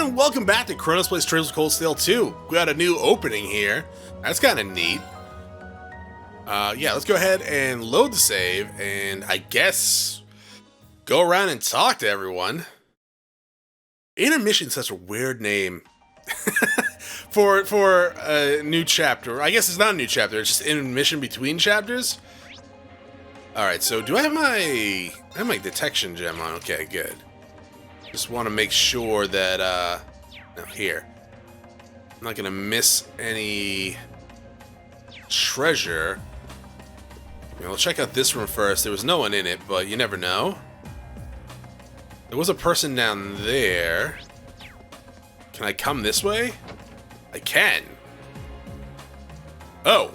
and welcome back to Chronos Plays Trails of Cold Steel 2. We got a new opening here. That's kind of neat. Yeah, let's go ahead and load the save, and I guess go around and talk to everyone. Intermission's such a weird name for a new chapter. I guess it's not a new chapter, it's just intermission between chapters. Alright, so do I have my detection gem on? Okay, good. Just want to make sure that, no, here. I'm not gonna miss any treasure. We'll check out this room first. There was no one in it, but you never know. There was a person down there. Can I come this way? I can. Oh.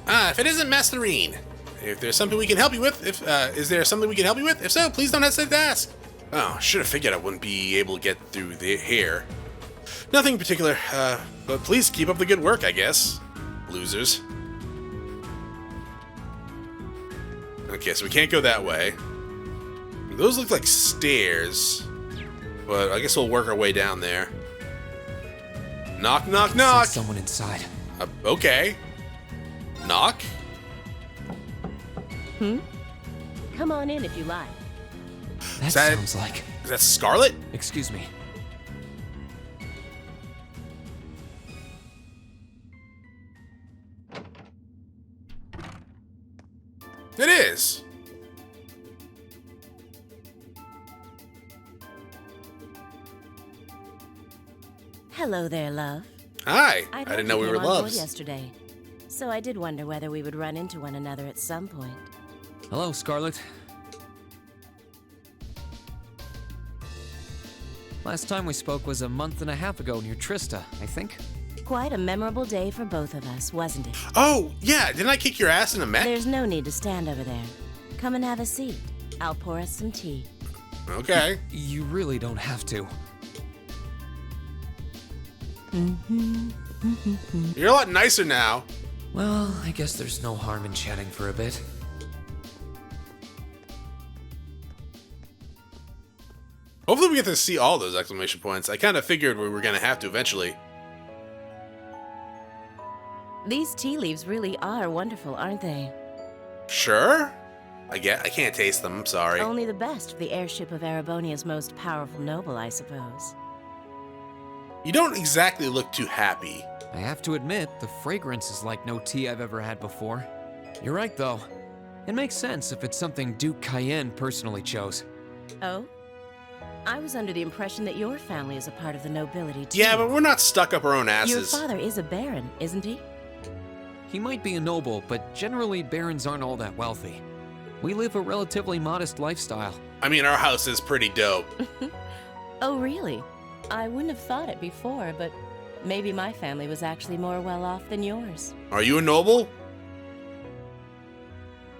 If it isn't Master Rean, if there's something we can help you with, is there something we can help you with? If so, please don't hesitate to ask. Oh, should have figured I wouldn't be able to get through here. Nothing in particular, but please keep up the good work, I guess. Losers. Okay, so we can't go that way. Those look like stairs, but I guess we'll work our way down there. Knock, knock, knock! Someone inside. Okay. Knock? Come on in if you like. That sounds like... Is that Scarlet? Excuse me. It is. Hello there, love. Hi. I didn't know we were loves. Yesterday, so I did wonder whether we would run into one another at some point. Hello, Scarlet. Last time we spoke was a month and a half ago near Trista, I think. Quite a memorable day for both of us, wasn't it? Oh, yeah. Didn't I kick your ass in a mech? There's no need to stand over there. Come and have a seat. I'll pour us some tea. Okay. You really don't have to. You're a lot nicer now. Well, I guess there's no harm in chatting for a bit. Hopefully we get to see all those exclamation points. I kind of figured we were going to have to eventually. These tea leaves really are wonderful, aren't they? Sure. I can't taste them, I'm sorry. Only the best for the airship of Erebonia's most powerful noble, I suppose. You don't exactly look too happy. I have to admit, the fragrance is like no tea I've ever had before. You're right, though. It makes sense if it's something Duke Cayenne personally chose. Oh? I was under the impression that your family is a part of the nobility, too. Yeah, but we're not stuck up our own asses. Your father is a baron, isn't he? He might be a noble, but generally barons aren't all that wealthy. We live a relatively modest lifestyle. I mean, our house is pretty dope. Oh, really? I wouldn't have thought it before, but maybe my family was actually more well off than yours. Are you a noble?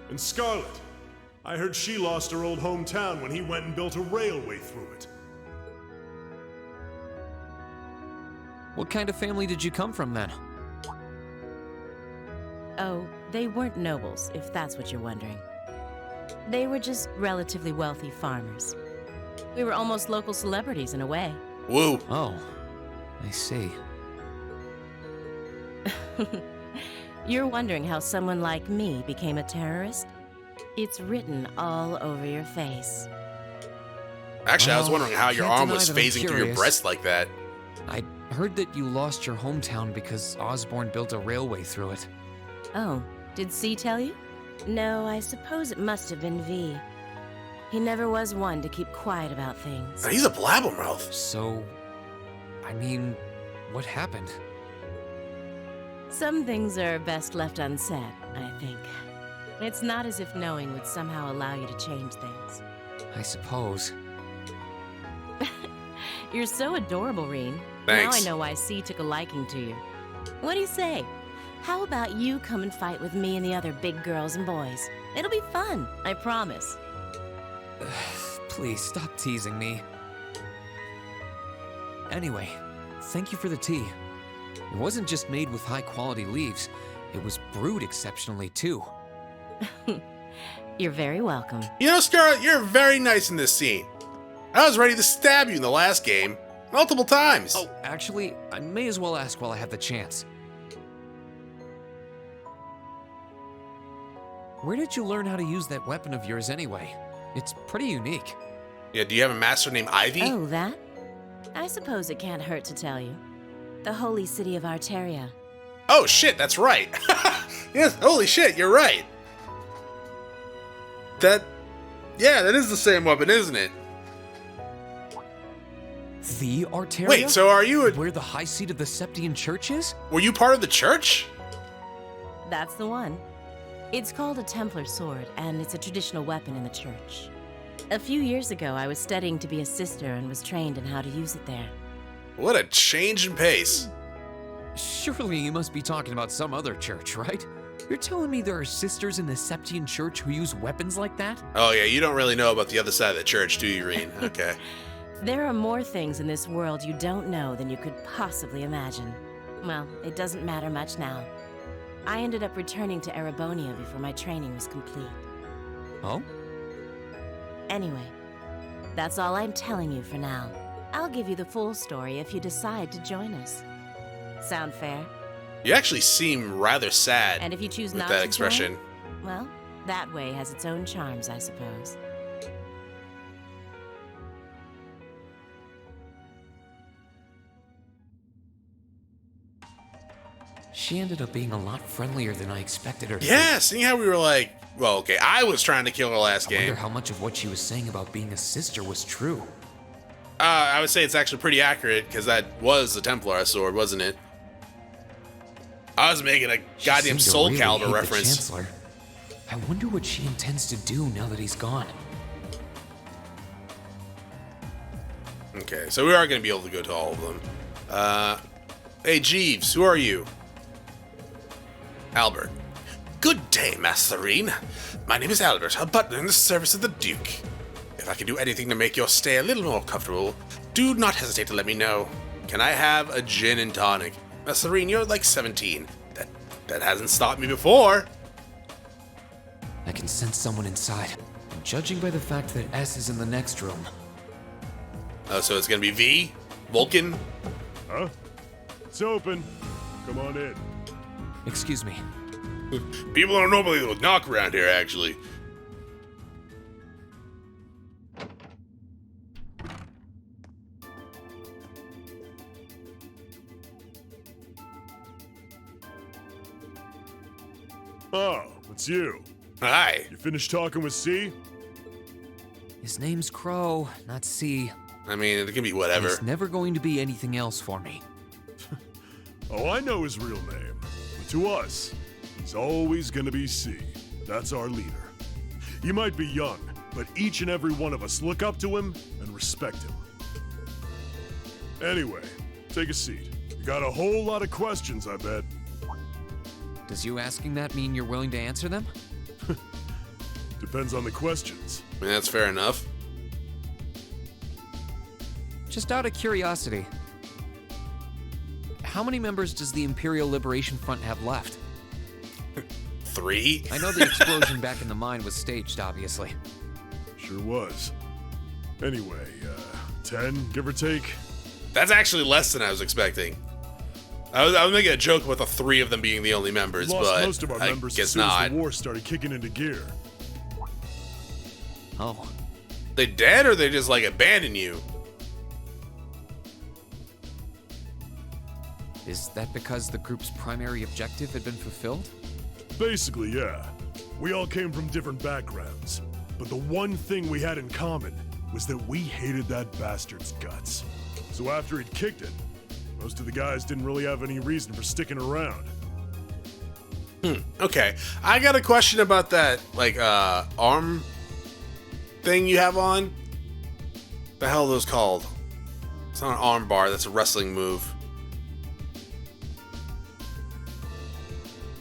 And Scarlet. I heard she lost her old hometown when he went and built a railway through it. What kind of family did you come from, then? Oh, they weren't nobles, if that's what you're wondering. They were just relatively wealthy farmers. We were almost local celebrities in a way. Woo. Oh, I see. You're wondering how someone like me became a terrorist? It's written all over your face. Actually, I was wondering how your can't arm deny was that I'm phasing through your curious. breast like that. I heard that you lost your hometown because Osborne built a railway through it. Oh, did C tell you? No, I suppose it must have been V. He never was one to keep quiet about things. He's a blabbermouth. So, I mean, what happened? Some things are best left unsaid, I think. It's not as if knowing would somehow allow you to change things. I suppose. You're so adorable, Rean. Thanks. Now I know why C took a liking to you. What do you say? How about you come and fight with me and the other big girls and boys? It'll be fun, I promise. Please, stop teasing me. Anyway, thank you for the tea. It wasn't just made with high-quality leaves. It was brewed exceptionally, too. You're very welcome. You know, Scarlet, you're very nice in this scene. I was ready to stab you in the last game, multiple times. Oh, actually, I may as well ask while I have the chance. Where did you learn how to use that weapon of yours anyway? It's pretty unique. Yeah, do you have a master named Ivy? Oh, that? I suppose it can't hurt to tell you. The holy city of Arteria. Oh shit, that's right. Yes, holy shit, you're right. That is the same weapon, isn't it? The Arteria? Wait, so are you Where the high seat of the Septian Church is? were you part of the church? That's the one. It's called a Templar Sword, and it's a traditional weapon in the church. A few years ago, I was studying to be a sister and was trained in how to use it there. What a change in pace. Surely you must be talking about some other church, right? You're telling me there are sisters in the Septian Church who use weapons like that? Oh yeah, you don't really know about the other side of the church, do you, Rean? Okay. There are more things in this world you don't know than you could possibly imagine. Well, it doesn't matter much now. I ended up returning to Erebonia before my training was complete. Oh? Anyway, that's all I'm telling you for now. I'll give you the full story if you decide to join us. Sound fair? You actually seem rather sad And if you choose with not that to expression. join, well, that way has its own charms, I suppose. She ended up being a lot friendlier than I expected her to be. Yeah, seeing how we were like, well, okay, I was trying to kill her last I wonder game. how much of what she was saying about being a sister was true. I would say it's actually pretty accurate, because that was the Templar Sword, wasn't it? I was making a She goddamn seemed to Soul really Calibur hate the reference. Chancellor. I wonder what she intends to do now that he's gone. Okay, so we are going to be able to go to all of them. Hey, Jeeves, who are you? Albert. Good day, Master Rean. My name is Albert, a butler in the service of the Duke. If I can do anything to make your stay a little more comfortable, do not hesitate to let me know. Can I have a gin and tonic? Master Rean, you're like 17. That hasn't stopped me before. I can sense someone inside. And judging by the fact that S is in the next room, Oh, so it's going to be V? Vulcan? Huh? It's open. Come on in. excuse me. People don't normally knock around here, actually. Oh, it's you. Hi. You finished talking with C? His name's Crow, not C. I mean, it can be And whatever. he's never going to be anything else for me. Oh, I know his real name. But to us, he's always gonna be C. That's our leader. He might be young, but each and every one of us look up to him and respect him. Anyway, take a seat. You got a whole lot of questions, I bet. Does you asking that mean you're willing to answer them? Depends on the questions. I mean, that's fair enough. Just out of curiosity, how many members does the Imperial Liberation Front have left? 3? I know the explosion back in the mine was staged, obviously. Sure was. Anyway, 10, give or take. That's actually less than I was expecting. I was making a joke about the 3 of them being the only members, We lost but most of our I members as guess soon as not. the war started kicking into gear. Oh, They dead or they just like abandon you? is that because the group's primary objective had been fulfilled? Basically, yeah. We all came from different backgrounds, but the one thing we had in common was that we hated that bastard's guts. So after he'd kicked it, most of the guys didn't really have any reason for sticking around. Okay, I got a question about that, like, arm thing you have on. The hell are those called? It's not an arm bar, that's a wrestling move.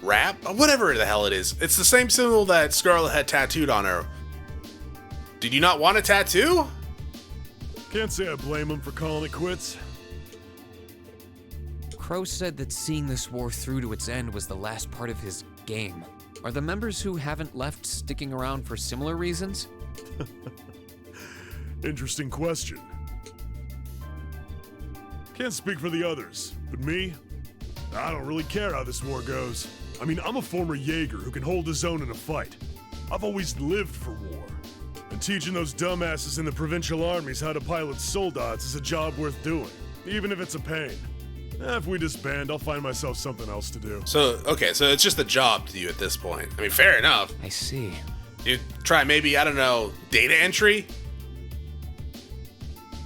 Wrap? Whatever the hell it is. It's the same symbol that Scarlet had tattooed on her. Did you not want a tattoo? Can't say I blame him for calling it quits. Crow said that seeing this war through to its end was the last part of his game. Are the members who haven't left sticking around for similar reasons? Interesting question. Can't speak for the others, but me? I don't really care how this war goes. I mean, I'm a former Jaeger who can hold his own in a fight. I've always lived for war. And teaching those dumbasses in the provincial armies how to pilot soldats is a job worth doing, even if it's a pain. If we disband, I'll find myself something else to do. So, okay, so it's just a job to you at this point. I mean, fair enough. I see. You try maybe, I don't know, data entry?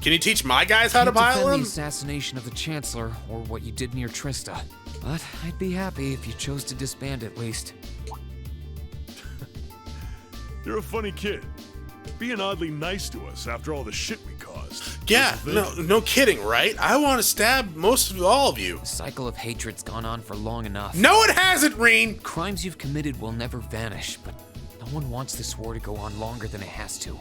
Can you teach my guys how to Can't defend pilot the them? assassination of the Chancellor or what you did near Trista, but I'd be happy if you chose to disband at least. You're a funny kid. Being oddly nice to us after all the shit we caused. Yeah, no kidding, right? I want to stab most of all of you. The cycle of hatred's gone on for long enough. No, it hasn't, Rean! Crimes you've committed will never vanish, but no one wants this war to go on longer than it has to.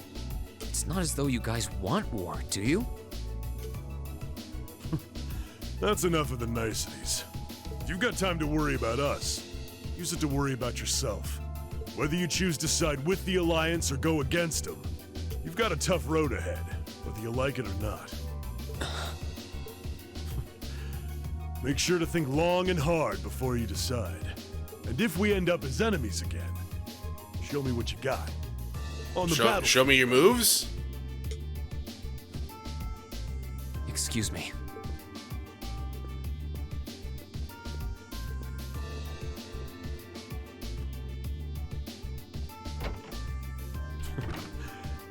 It's not as though you guys want war, do you? That's enough of the niceties. If you've got time to worry about us, use it to worry about yourself. Whether you choose to side with the Alliance or go against them, you've got a tough road ahead, whether you like it or not. Make sure to think long and hard before you decide. And if we end up as enemies again, show me what you got. On the battle. Show me your moves? Excuse me.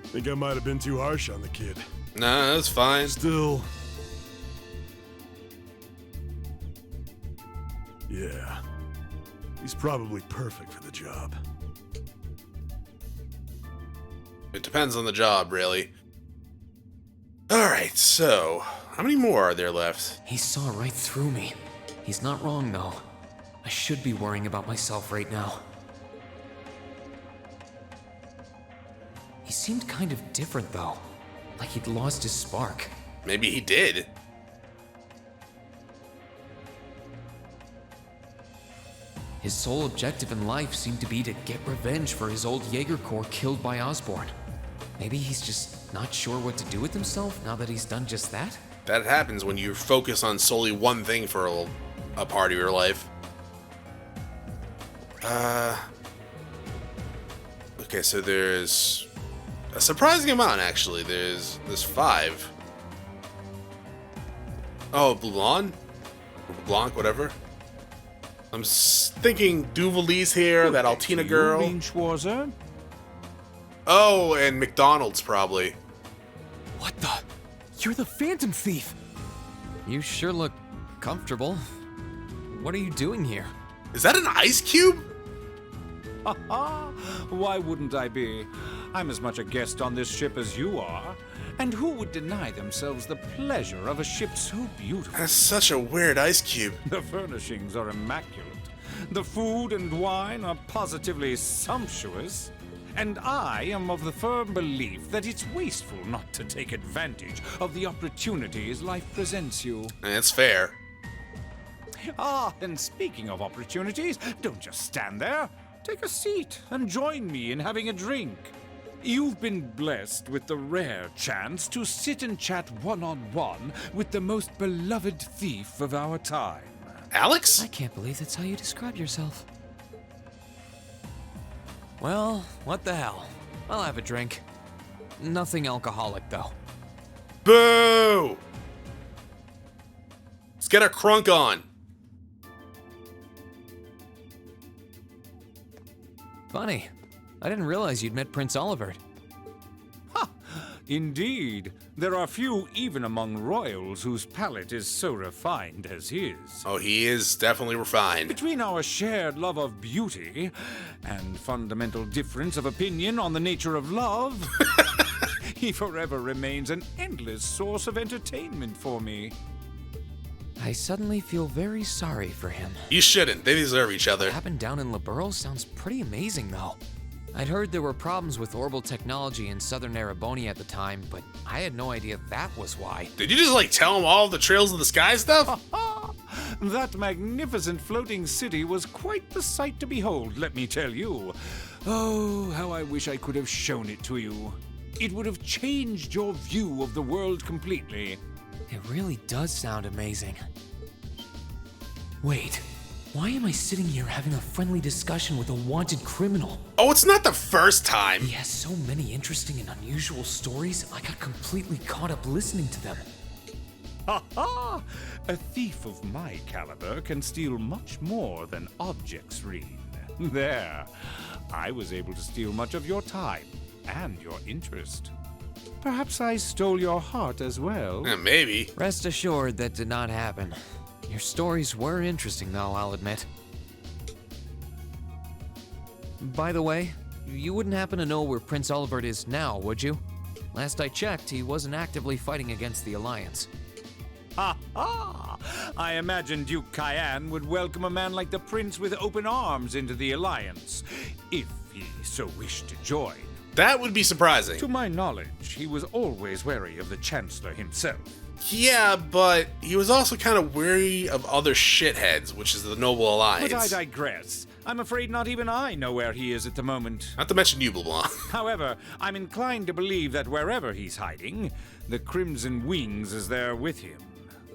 Think I might have been too harsh on the kid. Nah, that's fine. Still... yeah. He's probably perfect for the job. It depends on the job, really. Alright, so, how many more are there left? He saw right through me. He's not wrong, though. I should be worrying about myself right now. He seemed kind of different, though. Like he'd lost his spark. Maybe he did. His sole objective in life seemed to be to get revenge for his old Jaeger Corps killed by Osborn. Maybe he's just not sure what to do with himself now that he's done just that? That happens when you focus on solely one thing for a part of your life. Okay, so there's a surprising amount, actually. There's 5. Oh, Blanc? Blanc, whatever. I'm thinking Duvalie's here, that Altina girl. Oh, and McDonald's, probably. What the? You're the Phantom Thief! You sure look comfortable. What are you doing here? Is that an ice cube? Why wouldn't I be? I'm as much a guest on this ship as you are. And who would deny themselves the pleasure of a ship so beautiful? That's such a weird ice cube. The furnishings are immaculate. The food and wine are positively sumptuous. And I am of the firm belief that it's wasteful not to take advantage of the opportunities life presents you. That's fair. Ah, and speaking of opportunities, don't just stand there. Take a seat and join me in having a drink. You've been blessed with the rare chance to sit and chat one-on-one with the most beloved thief of our time. Alex? I can't believe that's how you describe yourself. Well, what the hell? I'll have a drink. Nothing alcoholic, though. Boo! Let's get our crunk on. Funny. I didn't realize you'd met Prince Olivert. Ha! Indeed. There are few even among royals whose palate is so refined as his. Oh, he is definitely refined. Between our shared love of beauty and fundamental difference of opinion on the nature of love, he forever remains an endless source of entertainment for me. I suddenly feel very sorry for him. You shouldn't. They deserve each other. What happened down in Liberl sounds pretty amazing, though. I'd heard there were problems with orbital technology in southern Erebonia at the time, but I had no idea that was why. Did you just, like, tell him all the Trails of the Sky stuff? That magnificent floating city was quite the sight to behold, let me tell you. Oh, how I wish I could have shown it to you. It would have changed your view of the world completely. It really does sound amazing. Wait, why am I sitting here having a friendly discussion with a wanted criminal? Oh, it's not the first time. He has so many interesting and unusual stories, I got completely caught up listening to them. Ha ha! A thief of my caliber can steal much more than objects, Rean. There. I was able to steal much of your time and your interest. Perhaps I stole your heart as well. Maybe. Rest assured that did not happen. Your stories were interesting, though, I'll admit. By the way, you wouldn't happen to know where Prince Olivert is now, would you? Last I checked, he wasn't actively fighting against the Alliance. Ha ha! I imagine Duke Cayenne would welcome a man like the Prince with open arms into the Alliance, if he so wished to join. That would be surprising. To my knowledge, he was always wary of the Chancellor himself. Yeah, but he was also kind of wary of other shitheads, which is the Noble Alliance. But I digress. I'm afraid not even I know where he is at the moment. Not to mention you, LeBlanc. However, I'm inclined to believe that wherever he's hiding, the Crimson Wings is there with him.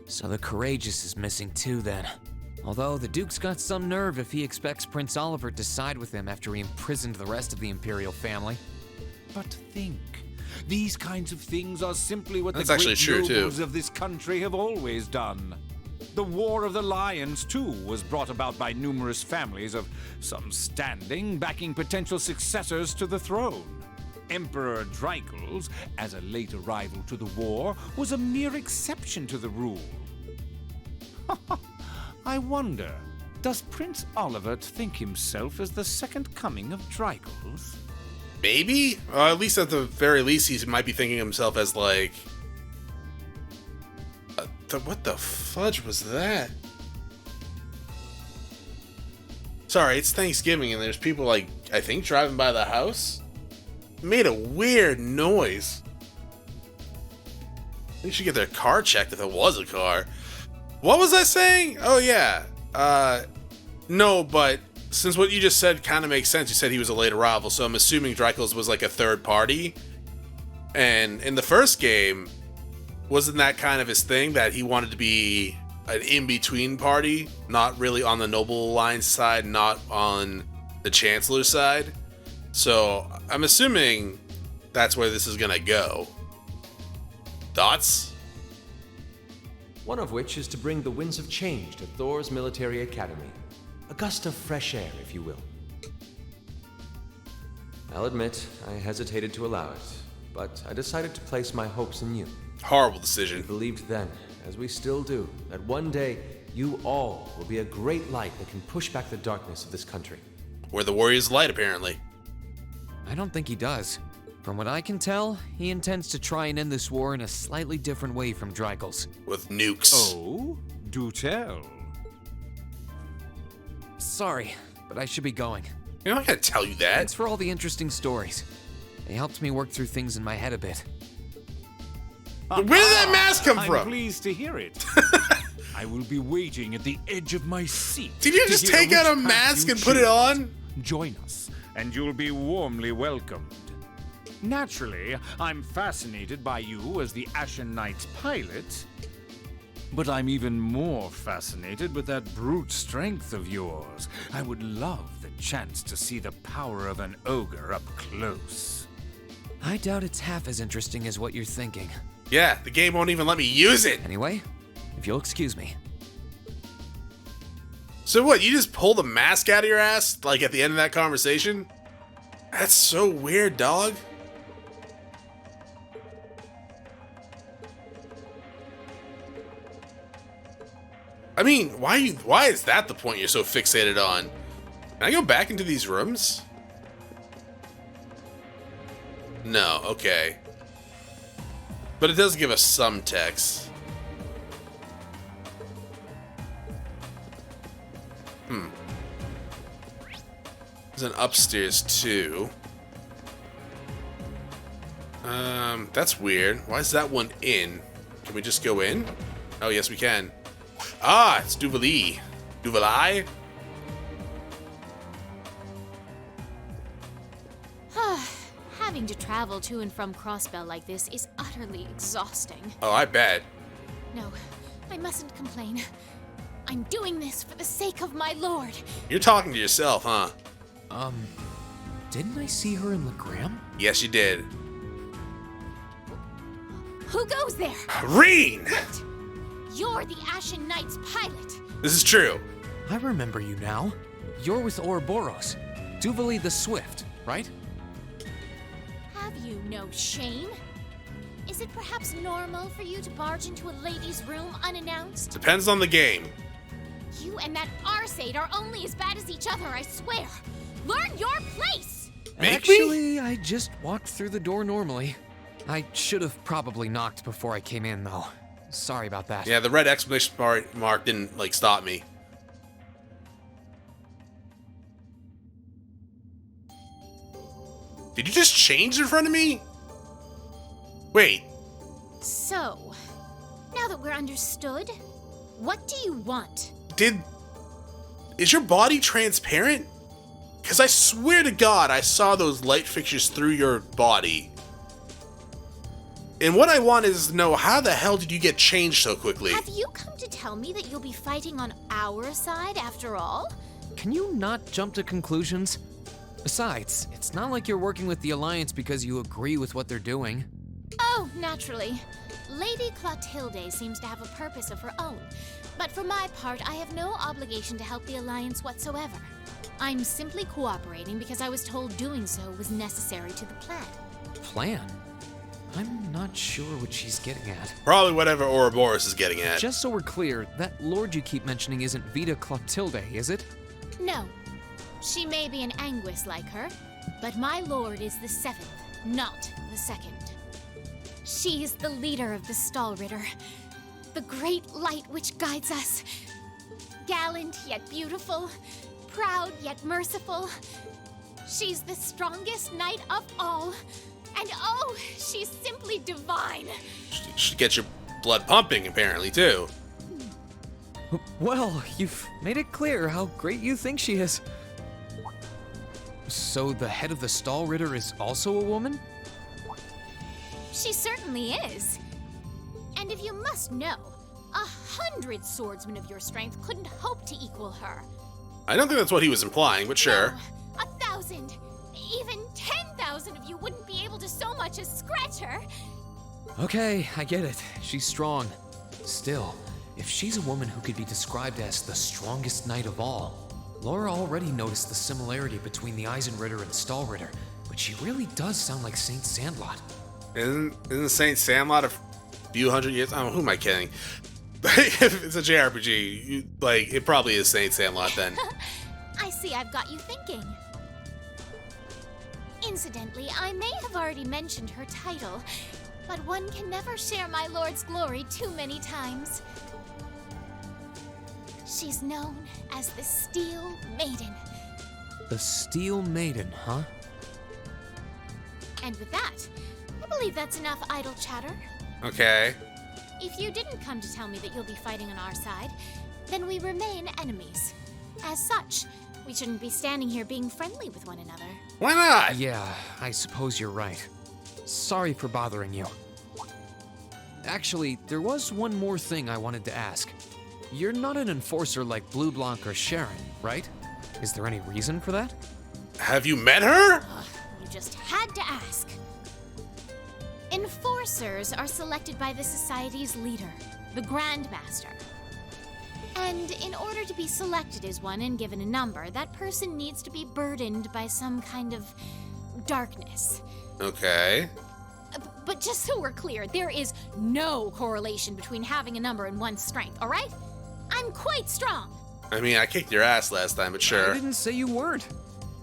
So the Courageous is missing too, then. Although the Duke's got some nerve if he expects Prince Olivert to side with him after he imprisoned the rest of the Imperial family. But think, these kinds of things are simply what That's the actually great true, too. nobles of this country have always done. The War of the Lions, too, was brought about by numerous families of some standing backing potential successors to the throne. Emperor Dreikel's, as a late arrival to the war, was a mere exception to the rule. I wonder, does Prince Olivert think himself as the second coming of Dreikel's? Maybe? At least at the very least, he might be thinking himself as like... what the fudge was that? Sorry, it's Thanksgiving and there's people like, I think, driving by the house? It made a weird noise. They should get their car checked if it was a car. What was I saying? Oh yeah. No, but since what you just said kind of makes sense, you said he was a late arrival, so I'm assuming Dreikel's was like a third party. And in the first game, wasn't that kind of his thing, that he wanted to be an in-between party, not really on the Noble Alliance side, not on the Chancellor's side? So I'm assuming that's where this is gonna go. Thoughts? One of which is to bring the winds of change to Thor's military academy. A gust of fresh air, if you will. I'll admit, I hesitated to allow it, but I decided to place my hopes in you. Horrible I decision. believed then, as we still do, that one day you all will be a great light that can push back the darkness of this country. We're the Warriors of Light, apparently. I don't think he does. From what I can tell, he intends to try and end this war in a slightly different way from Dreikel's. With nukes. Oh, do tell. Sorry, but I should be going. You know, I gotta tell you that. Thanks for all the interesting stories. They helped me work through things in my head a bit. Where did that mask come I'm from? pleased to hear it. I will be waiting at the edge of my seat. Did you to just hear take out a which path mask you and put it choose. on? Join us, and you'll be warmly welcomed. Naturally, I'm fascinated by you as the Ashen Knight's pilot, but I'm even more fascinated with that brute strength of yours. I would love the chance to see the power of an ogre up close. I doubt it's half as interesting as what you're thinking. Yeah, the game won't even let me use it. Anyway, if you'll excuse me. So what, you just pull the mask out of your ass, like at the end of that conversation? That's so weird, dog. I mean, why is that the point you're so fixated on? Can I go back into these rooms? No, okay. But it does give us some text. There's an upstairs too. That's weird. Why is that one in? Can we just go in? Oh, yes, we can. Ah, it's Duvali. Duvali? Having to travel to and from Crossbell like this is utterly exhausting. Oh, I bet. No, I mustn't complain. I'm doing this for the sake of my lord. You're talking to yourself, huh? Didn't I see her in Legram? Yes, you did. Who goes there? Rean! Wait! You're the Ashen Knight's pilot. This is true. I remember you now. You're with Ouroboros. Duvali the Swift, right? Have you no shame? Is it perhaps normal for you to barge into a lady's room unannounced? Depends on the game. You and that Arseid are only as bad as each other, I swear. Learn your place! Make Actually, I just walked through the door normally. I should have probably knocked before I came in, though. Sorry about that. Yeah, the red exclamation mark didn't, like, stop me. Did you just change in front of me? Wait. So, now that we're understood, what do you want? Is your body transparent? Because I swear to God, I saw those light fixtures through your body. And what I want is to know, how the hell did you get changed so quickly? Have you come to tell me that you'll be fighting on our side after all? Can you not jump to conclusions? Besides, it's not like you're working with the Alliance because you agree with what they're doing. Oh, naturally. Lady Clotilde seems to have a purpose of her own, but for my part, I have no obligation to help the Alliance whatsoever. I'm simply cooperating because I was told doing so was necessary to the plan. Plan? I'm not sure what she's getting at. Probably whatever Ouroboros is getting at. Just so we're clear, that lord you keep mentioning isn't Vita Clotilde, is it? No. She may be an Anguis like her, but my lord is the seventh, not the second. She is the leader of the Stahlritter, the great light which guides us. Gallant yet beautiful, proud yet merciful. She's the strongest knight of all, and oh, she's simply divine. Should get your blood pumping, apparently, too. Well, you've made it clear how great you think she is. So the head of the Stahlritter is also a woman? She certainly is. And if you must know, 100 swordsmen of your strength couldn't hope to equal her. I don't think that's what he was implying, but sure. No, 1,000, even 10,000 of you wouldn't be able to so much as scratch her. Okay, I get it. She's strong. Still, if she's a woman who could be described as the strongest knight of all, Laura already noticed the similarity between the Eisenritter and Stahlritter, but she really does sound like Saint Sandlot. Isn't Saint Sandlot a few hundred years? Oh, who am I kidding? If it's a JRPG, it probably is Saint Sandlot then. I see I've got you thinking. Incidentally, I may have already mentioned her title, but one can never share my lord's glory too many times. She's known as the Steel Maiden. The Steel Maiden, huh? And with that, I believe that's enough idle chatter. Okay. If you didn't come to tell me that you'll be fighting on our side, then we remain enemies. As such, we shouldn't be standing here being friendly with one another. Why not? Yeah, I suppose you're right. Sorry for bothering you. Actually, there was one more thing I wanted to ask. You're not an enforcer like Blue Blanc or Sharon, right? Is there any reason for that? Have you met her? You just had to ask. Enforcers are selected by the society's leader, the Grand Master. And in order to be selected as one and given a number, that person needs to be burdened by some kind of darkness. Okay. But just so we're clear, there is no correlation between having a number and one's strength, all right? I'm quite strong. I mean, I kicked your ass last time, but I sure. didn't say you weren't.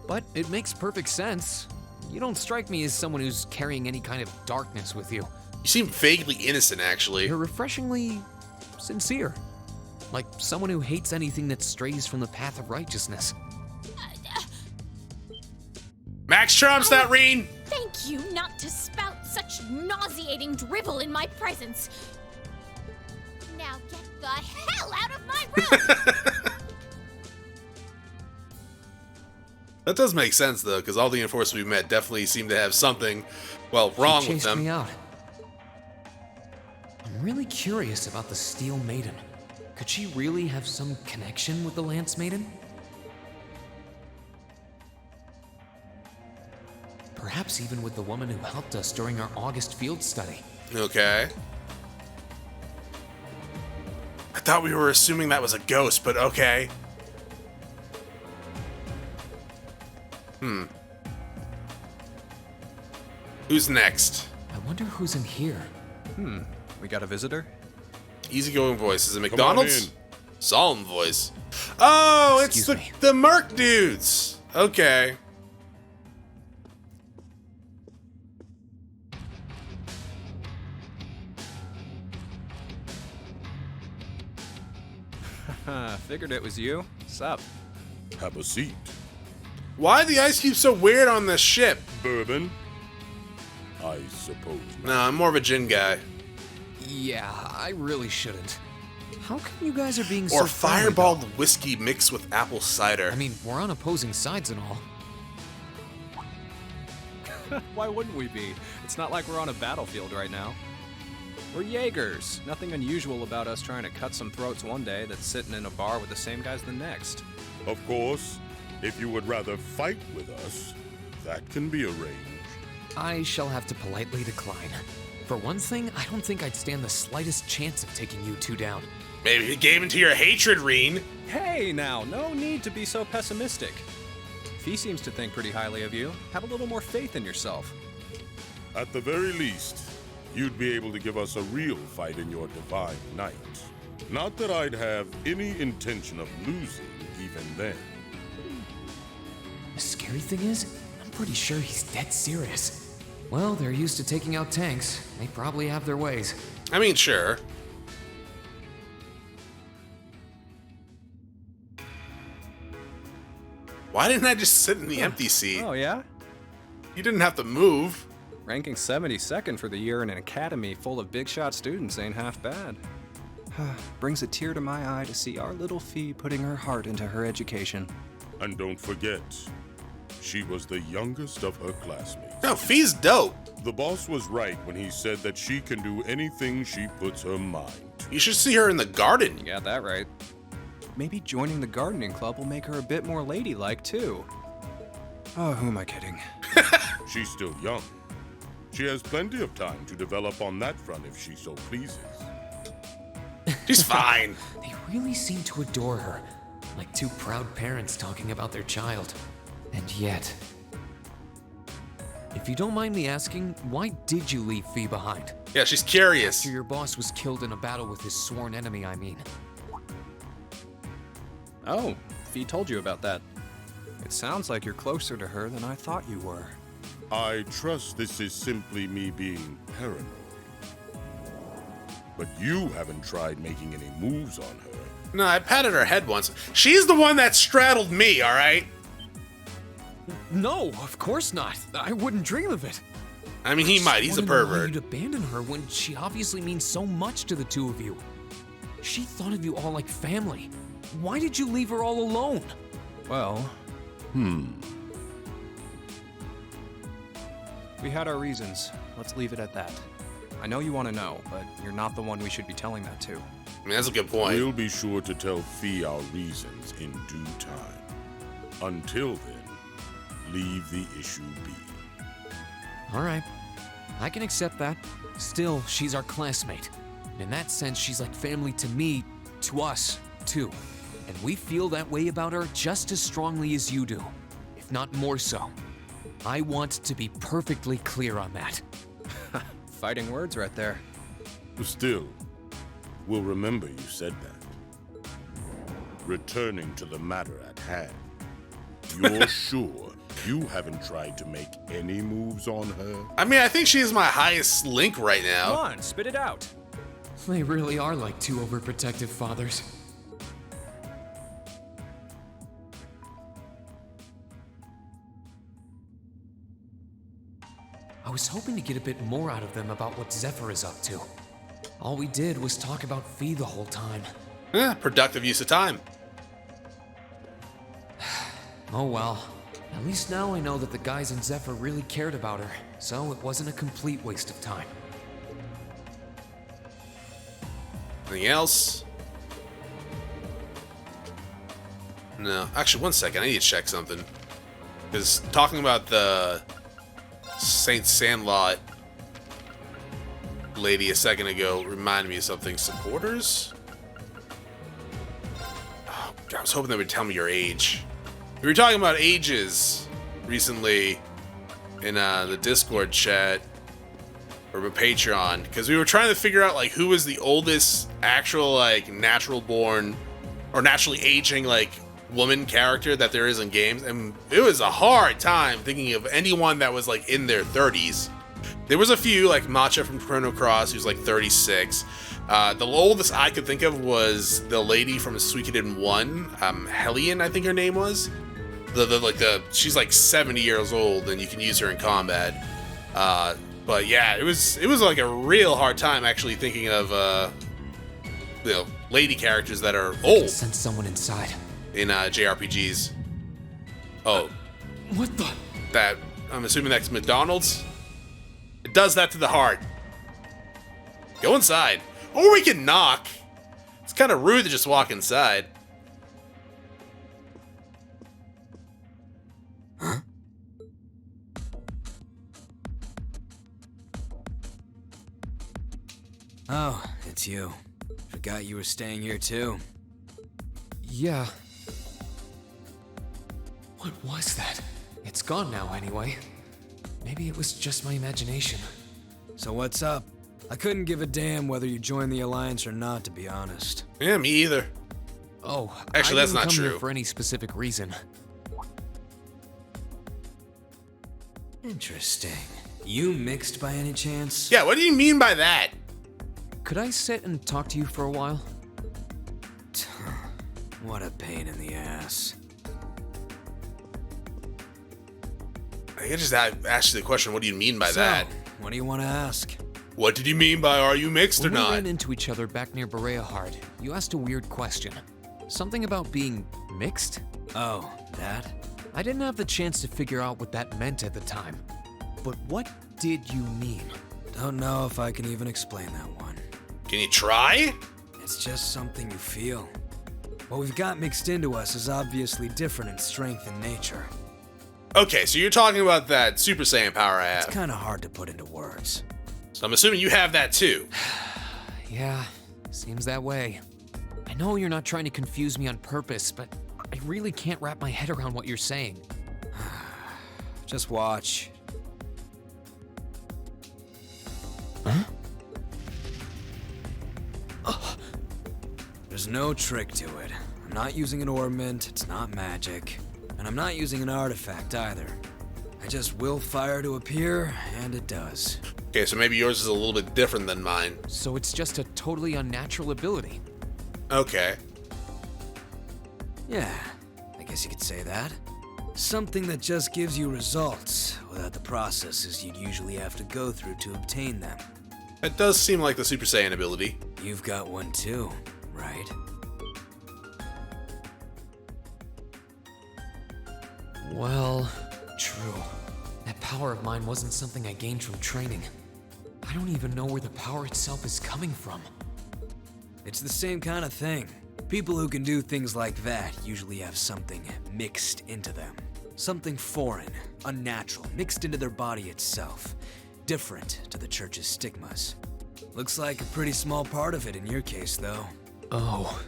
But it makes perfect sense. You don't strike me as someone who's carrying any kind of darkness with you. You seem vaguely innocent, actually. You're refreshingly sincere. Like someone who hates anything that strays from the path of righteousness. Max Trump's that Rean! Thank you not to spout such nauseating drivel in my presence. Now, Now get the hell out of my room! That does make sense, though, because all the enforcers we met definitely seem to have something, well, wrong She with chased them. me out. I'm really curious about the Steel Maiden. Could she really have some connection with the Lance Maiden? Perhaps even with the woman who helped us during our August field study. Okay. I thought we were assuming that was a ghost, but okay. Who's next? I wonder who's in here. We got a visitor? Easygoing voice. Is it on McDonald's? in. Solemn voice. Oh, it's Excuse me. the Merc dudes. Okay. Figured it was you. Sup? Have a seat. Why are the ice cubes so weird on this ship? Bourbon? I suppose not. No, I'm more of a gin guy. Yeah, I really shouldn't. How come you guys are being so Or friendly, fireballed though? whiskey mixed with apple cider. I mean, we're on opposing sides and all. Why wouldn't we be? It's not like we're on a battlefield right now. We're Jaegers. Nothing unusual about us trying to cut some throats one day that's sitting in a bar with the same guys the next. Of course, if you would rather fight with us, that can be arranged. I shall have to politely decline. For one thing, I don't think I'd stand the slightest chance of taking you two down. Maybe he gave into your hatred, Rean. Hey now, no need to be so pessimistic. Fee seems to think pretty highly of you. Have a little more faith in yourself. At the very least, you'd be able to give us a real fight in your divine night. Not that I'd have any intention of losing even then. The scary thing is, I'm pretty sure he's dead serious. Well, they're used to taking out tanks. They probably have their ways. I mean, sure. Why didn't I just sit in the empty seat? Oh yeah? You didn't have to move. Ranking 72nd for the year in an academy full of big shot students ain't half bad. Brings a tear to my eye to see our little Fee putting her heart into her education. And don't forget, she was the youngest of her classmates. No, Fee's dope. The boss was right when he said that she can do anything she puts her mind to. You should see her in the garden. You got that right. Maybe joining the gardening club will make her a bit more ladylike, too. Oh, who am I kidding? She's still young. She has plenty of time to develop on that front if she so pleases. She's fine. They really seem to adore her, like two proud parents talking about their child. And yet... If you don't mind me asking, why did you leave Fee behind? Yeah, she's curious. After your boss was killed in a battle with his sworn enemy, I mean. Oh, Fee told you about that. It sounds like you're closer to her than I thought you were. I trust this is simply me being paranoid. But you haven't tried making any moves on her. No, I patted her head once. She's the one that straddled me, all right? No, of course not. I wouldn't dream of it. I mean, he might. He's a Wouldn't allow pervert. You'd abandon her when she obviously means so much to the two of you. She thought of you all like family. Why did you leave her all alone? Well... We had our reasons. Let's leave it at that. I know you want to know, but you're not the one we should be telling that to. I mean, that's a good point. We'll be sure to tell Fee our reasons in due time. Until then, leave the issue be. All right, I can accept that. Still, she's our classmate. And in that sense, she's like family to me, to us, too. And we feel that way about her just as strongly as you do, if not more so. I want to be perfectly clear on that. Fighting words right there. Still, we'll remember you said that. Returning to the matter at hand, you're sure you haven't tried to make any moves on her? I mean, I think she's my highest link right Come now. on, spit it out. They really are like two overprotective fathers. I was hoping to get a bit more out of them about what Zephyr is up to. All we did was talk about Fee the whole time. Productive use of time. Oh well. At least now I know that the guys in Zephyr really cared about her, so it wasn't a complete waste of time. Anything else? No. Actually, one second. I need to check something. Because talking about the Saint Sandlot lady a second ago reminded me of something. Supporters? Oh, God, I was hoping they would tell me your age. We were talking about ages recently in the Discord chat or Patreon, because we were trying to figure out like who was the oldest actual like natural born or naturally aging like woman character that there is in games, and it was a hard time thinking of anyone that was like in their 30s. There was a few like Matcha from Chrono Cross, who's like 36. The oldest I could think of was the lady from Suikoden 1, Hellion, I think her name was. She's like 70 years old, and you can use her in combat. But yeah, it was like a real hard time actually thinking of lady characters that are old. Send someone inside. In JRPGs. Oh. What the? That, I'm assuming that's McDonald's? It does that to the heart. Go inside. Or we can knock. It's kind of rude to just walk inside. Huh? Oh, it's you. Forgot you were staying here too. Yeah. What was that? It's gone now anyway. Maybe it was just my imagination. So what's up? I couldn't give a damn whether you joined the Alliance or not, to be honest. Yeah, me either. Oh, actually, that's not I didn't come true. Here for any specific reason. Interesting. You mixed by any chance? Yeah, what do you mean by that? Could I sit and talk to you for a while? What a pain in the ass. I just asked you the question, what do you mean by that? What do you want to ask? What did you mean by are you mixed or When not? we ran into each other back near Berea-Hard, you asked a weird question. Something about being mixed? Oh, that? I didn't have the chance to figure out what that meant at the time. But what did you mean? Don't know if I can even explain that one. Can you try? It's just something you feel. What we've got mixed into us is obviously different in strength and nature. Okay, so you're talking about that Super Saiyan power I have. It's kind of hard to put into words. So I'm assuming you have that too. Yeah, seems that way. I know you're not trying to confuse me on purpose, but I really can't wrap my head around what you're saying. Just watch. Huh? There's no trick to it. I'm not using an ornament, it's not magic. And I'm not using an artifact either. I just will fire to appear, and it does. Okay, so maybe yours is a little bit different than mine. So it's just a totally unnatural ability. Okay. Yeah, I guess you could say that. Something that just gives you results, without the processes you'd usually have to go through to obtain them. That does seem like the Super Saiyan ability. You've got one too, right? Well, true. That power of mine wasn't something I gained from training. I don't even know where the power itself is coming from. It's the same kind of thing. People who can do things like that usually have something mixed into them. Something foreign, unnatural, mixed into their body itself. Different to the church's stigmas. Looks like a pretty small part of it in your case, though. Oh.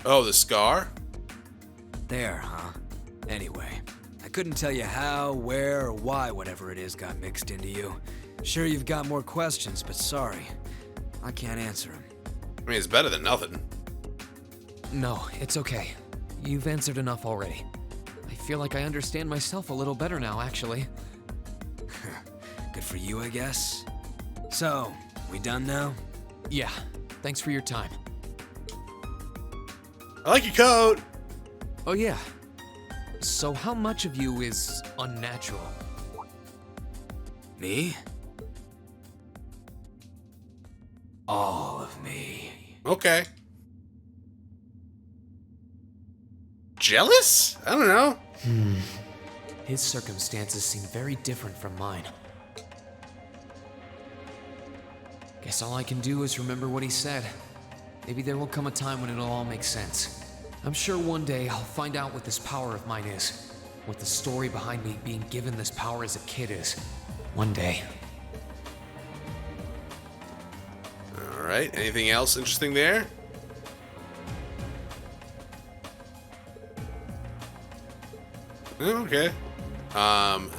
Oh, the scar? There, huh? Anyway, I couldn't tell you how, where, or why whatever it is got mixed into you. Sure, you've got more questions, but sorry. I can't answer them. I mean, it's better than nothing. No, it's okay. You've answered enough already. I feel like I understand myself a little better now, actually. Good for you, I guess. So, we done now? Yeah, thanks for your time. I like your coat. Oh yeah. So how much of you is unnatural? Me? All of me. Okay. Jealous? I don't know. His circumstances seem very different from mine. Guess all I can do is remember what he said. Maybe there will come a time when it'll all make sense. I'm sure one day I'll find out what this power of mine is. What the story behind me being given this power as a kid is. One day. Alright, anything else interesting there? Okay.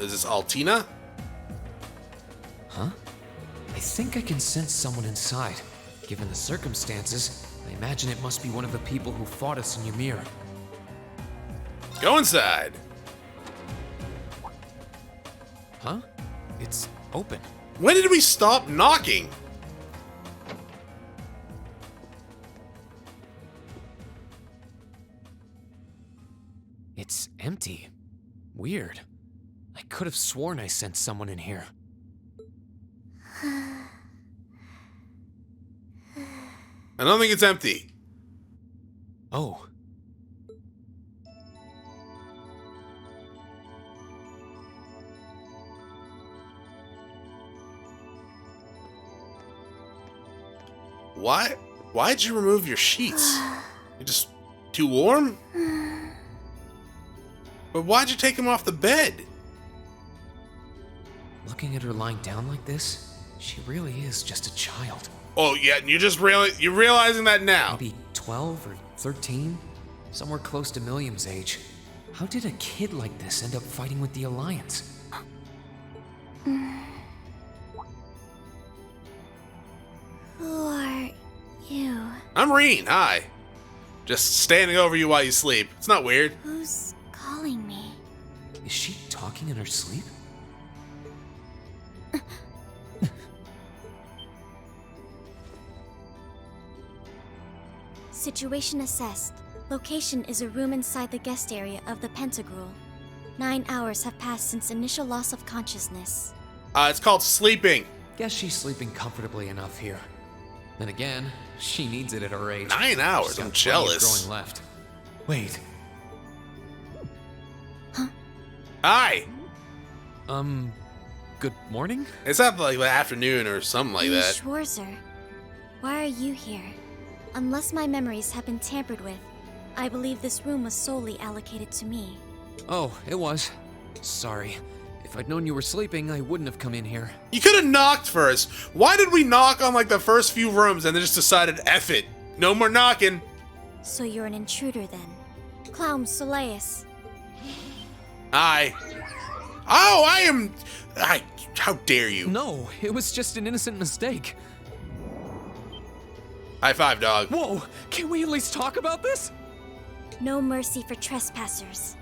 Is this Altina? Huh? I think I can sense someone inside. Given the circumstances, I imagine it must be one of the people who fought us in Ymir. Go inside. Huh? It's open. When did we stop knocking? It's empty. Weird. I could have sworn I sensed someone in here. I don't think it's empty. Oh. Why'd you remove your sheets? You're just too warm? But why'd you take them off the bed? Looking at her lying down like this, she really is just a child. Oh yeah, and you're realizing that now. Maybe 12 or 13? Somewhere close to Milliam's age. How did a kid like this end up fighting with the Alliance? Who are you? I'm Rean, hi. Just standing over you while you sleep. It's not weird. Who's calling me? Is she talking in her sleep? Situation assessed. Location is a room inside the guest area of the Pentagrul. 9 hours have passed since initial loss of consciousness. It's called sleeping. Guess she's sleeping comfortably enough here. Then again, she needs it at her age. 9 hours, She's got I'm plenty of jealous. growing left. Wait. Hi. Good morning? It's not like the afternoon or something like that. Schwarzer, why are you here? Unless my memories have been tampered with, I believe this room was solely allocated to me. Oh, it was. Sorry. If I'd known you were sleeping, I wouldn't have come in here. You could have knocked first. Why did we knock on like the first few rooms and then just decided, F it, no more knocking? So you're an intruder then. Clown Soleus. Oh, I am... how dare you? No, it was just an innocent mistake. High five, dog. Whoa, can we at least talk about this? No mercy for trespassers.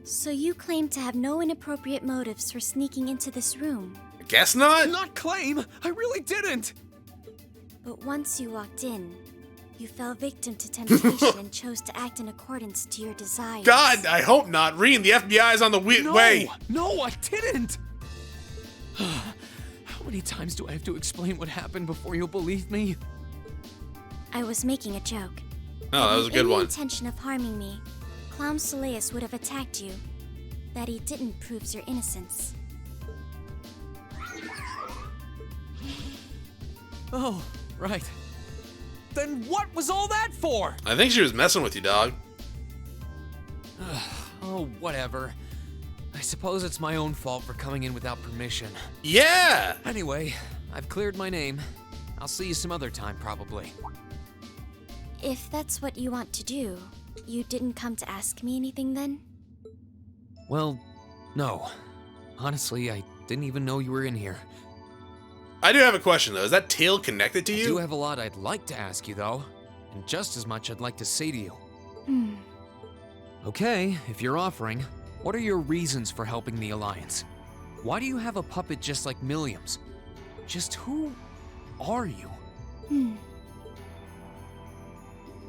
So you claim to have no inappropriate motives for sneaking into this room. I guess not. Not claim! I really didn't! But once you walked in, you fell victim to temptation and chose to act in accordance to your desires. God, I hope not. Rean, the FBI is on the way. No, I didn't! How many times do I have to explain what happened before you'll believe me? I was making a joke. Oh, that was a good one. With the intention of harming me, Clown Soleus would have attacked you. That he didn't proves your innocence. Oh, right. Then what was all that for? I think she was messing with you, dog. Oh, whatever. I suppose it's my own fault for coming in without permission. Yeah! Anyway, I've cleared my name. I'll see you some other time, probably. If that's what you want to do, you didn't come to ask me anything then? Well, no. Honestly, I didn't even know you were in here. I do have a question, though. Is that tail connected to I you? do have a lot I'd like to ask you, though. And just as much I'd like to say to you. Okay, if you're offering, what are your reasons for helping the Alliance? Why do you have a puppet just like Milliam's? Just who are you?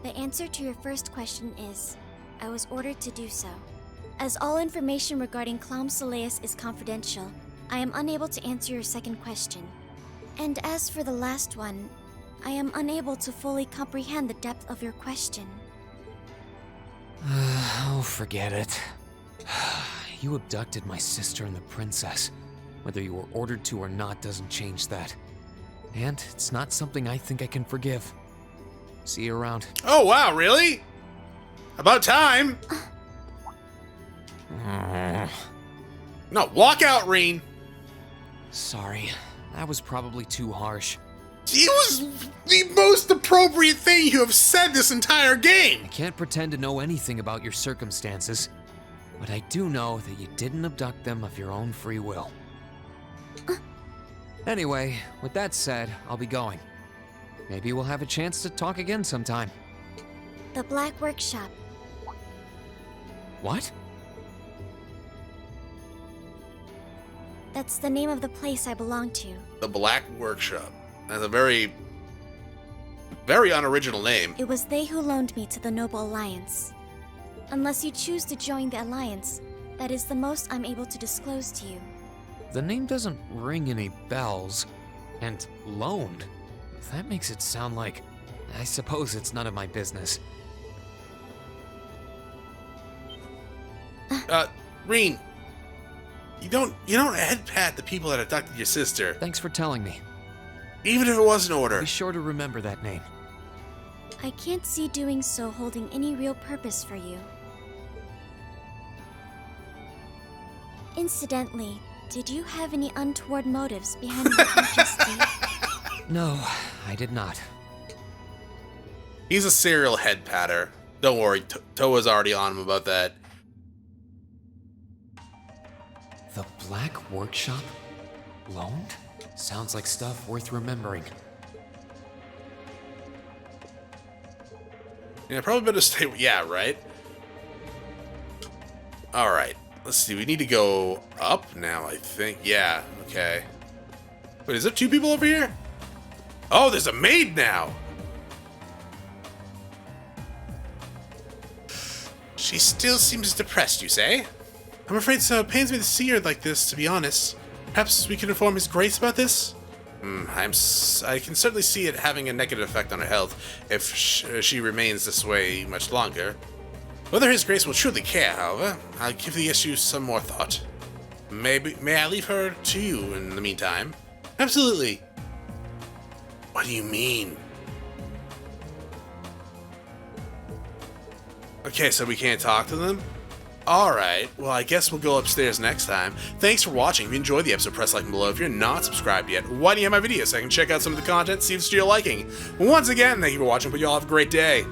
The answer to your first question is, I was ordered to do so. As all information regarding Clom Soleus is confidential, I am unable to answer your second question. And as for the last one, I am unable to fully comprehend the depth of your question. Oh, forget it. You abducted my sister and the princess. Whether you were ordered to or not doesn't change that. And it's not something I think I can forgive. See you around. Oh, wow, really? About time. No, walk out, Rean. Sorry, that was probably too harsh. It was the most appropriate thing you have said this entire game. I can't pretend to know anything about your circumstances, but I do know that you didn't abduct them of your own free will. Anyway, with that said, I'll be going. Maybe we'll have a chance to talk again sometime. The Black Workshop. What? That's the name of the place I belong to. The Black Workshop. That's a very, very unoriginal name. It was they who loaned me to the Noble Alliance. Unless you choose to join the Alliance, that is the most I'm able to disclose to you. The name doesn't ring any bells. And loaned? That makes it sound like... I suppose it's none of my business. Rean, you don't head pat the people that abducted your sister. Thanks for telling me. Even if it was an order. Be sure to remember that name. I can't see doing so holding any real purpose for you. Incidentally, did you have any untoward motives behind your majesty? No, I did not. He's a serial head patter. Don't worry, Toa's already on him about that. The Black Workshop? Loaned? Sounds like stuff worth remembering. Yeah, probably better stay. Yeah, right? Alright. Let's see. We need to go up now, I think. Yeah, okay. Wait, is there two people over here? Oh, there's a maid now! She still seems depressed, you say? I'm afraid so. It pains me to see her like this, to be honest. Perhaps we can inform His Grace about this? I can certainly see it having a negative effect on her health if she remains this way much longer. Whether His Grace will truly care, however, I'll give the issue some more thought. May I leave her to you in the meantime? Absolutely. What do you mean? Okay, so we can't talk to them? Alright, well I guess we'll go upstairs next time. Thanks for watching. If you enjoyed the episode, press like and below. If you're not subscribed yet, why do you have my videos so I can check out some of the content, see if it's to your liking? Once again, thank you for watching, but y'all have a great day.